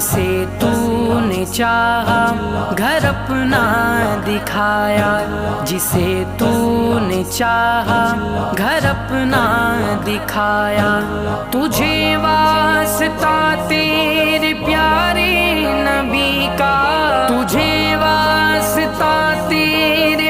جسے تو نے چاہا گھر اپنا دکھایا، جسے تو نے چاہا گھر اپنا دکھایا، تجھے واسطہ تیرے پیارے نبی کا، تجھے واسطہ تیرے